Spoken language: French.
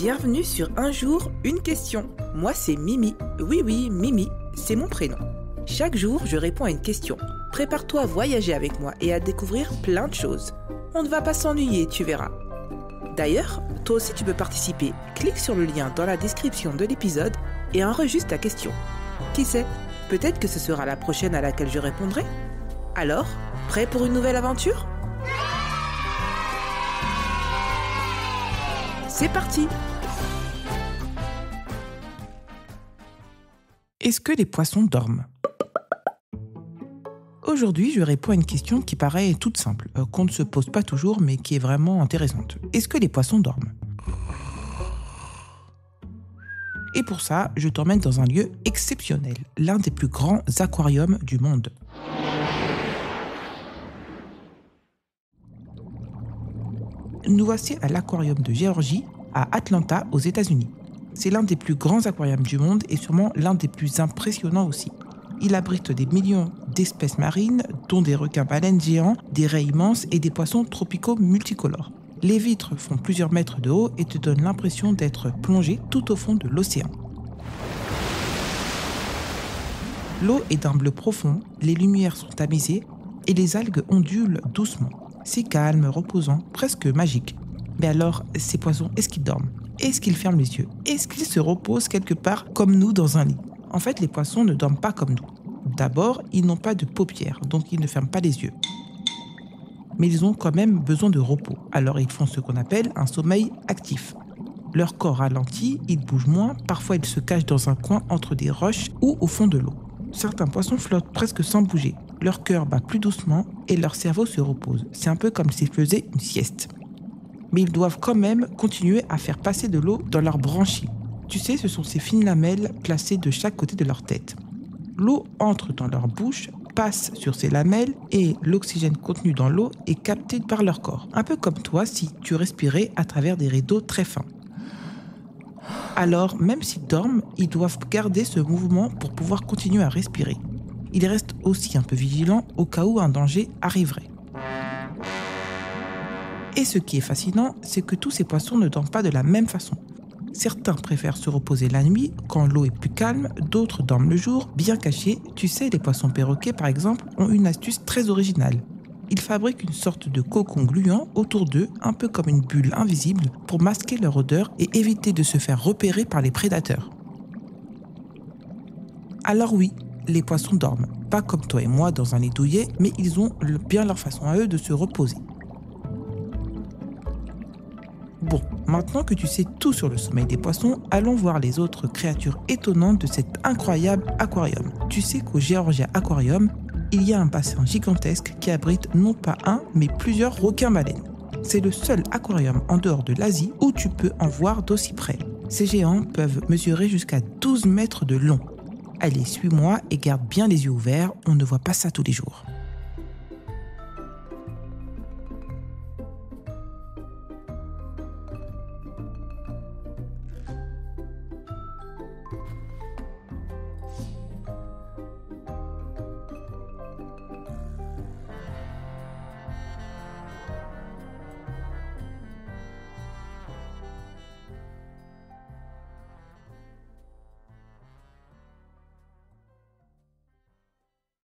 Bienvenue sur Un jour, une question. Moi, c'est Mimi. Oui, Mimi, c'est mon prénom. Chaque jour, je réponds à une question. Prépare-toi à voyager avec moi et à découvrir plein de choses. On ne va pas s'ennuyer, tu verras. D'ailleurs, toi aussi tu peux participer. Clique sur le lien dans la description de l'épisode et enregistre ta question. Qui sait, peut-être que ce sera la prochaine à laquelle je répondrai. Alors, prêt pour une nouvelle aventure ? C'est parti ! Est-ce que les poissons dorment ? Aujourd'hui, je réponds à une question qui paraît toute simple, qu'on ne se pose pas toujours, mais qui est vraiment intéressante. Est-ce que les poissons dorment ? Et pour ça, je t'emmène dans un lieu exceptionnel, l'un des plus grands aquariums du monde. Nous voici à l'aquarium de Géorgie, à Atlanta, aux États-Unis. C'est l'un des plus grands aquariums du monde et sûrement l'un des plus impressionnants aussi. Il abrite des millions d'espèces marines, dont des requins-baleines géants, des raies immenses et des poissons tropicaux multicolores. Les vitres font plusieurs mètres de haut et te donnent l'impression d'être plongé tout au fond de l'océan. L'eau est d'un bleu profond, les lumières sont tamisées et les algues ondulent doucement. C'est calme, reposant, presque magique. Mais alors, ces poissons, est-ce qu'ils dorment ? Est-ce qu'ils ferment les yeux ? Est-ce qu'ils se reposent quelque part comme nous dans un lit ? En fait, les poissons ne dorment pas comme nous. D'abord, ils n'ont pas de paupières, donc ils ne ferment pas les yeux. Mais ils ont quand même besoin de repos, alors ils font ce qu'on appelle un sommeil actif. Leur corps ralentit, ils bougent moins, parfois ils se cachent dans un coin entre des roches ou au fond de l'eau. Certains poissons flottent presque sans bouger. Leur cœur bat plus doucement et leur cerveau se repose. C'est un peu comme s'ils faisaient une sieste. Mais ils doivent quand même continuer à faire passer de l'eau dans leurs branchies. Tu sais, ce sont ces fines lamelles placées de chaque côté de leur tête. L'eau entre dans leur bouche, passe sur ces lamelles et l'oxygène contenu dans l'eau est capté par leur corps. Un peu comme toi si tu respirais à travers des rideaux très fins. Alors, même s'ils dorment, ils doivent garder ce mouvement pour pouvoir continuer à respirer. Ils restent aussi un peu vigilants au cas où un danger arriverait. Et ce qui est fascinant, c'est que tous ces poissons ne dorment pas de la même façon. Certains préfèrent se reposer la nuit, quand l'eau est plus calme, d'autres dorment le jour, bien cachés. Tu sais, les poissons perroquets, par exemple, ont une astuce très originale. Ils fabriquent une sorte de cocon gluant autour d'eux, un peu comme une bulle invisible, pour masquer leur odeur et éviter de se faire repérer par les prédateurs. Alors oui, les poissons dorment. Pas comme toi et moi dans un lit douillet, mais ils ont bien leur façon à eux de se reposer. Bon, maintenant que tu sais tout sur le sommeil des poissons, allons voir les autres créatures étonnantes de cet incroyable aquarium. Tu sais qu'au Georgia Aquarium, il y a un bassin gigantesque qui abrite non pas un, mais plusieurs requins-baleines. C'est le seul aquarium en dehors de l'Asie où tu peux en voir d'aussi près. Ces géants peuvent mesurer jusqu'à 12 mètres de long. Allez, suis-moi et garde bien les yeux ouverts, on ne voit pas ça tous les jours.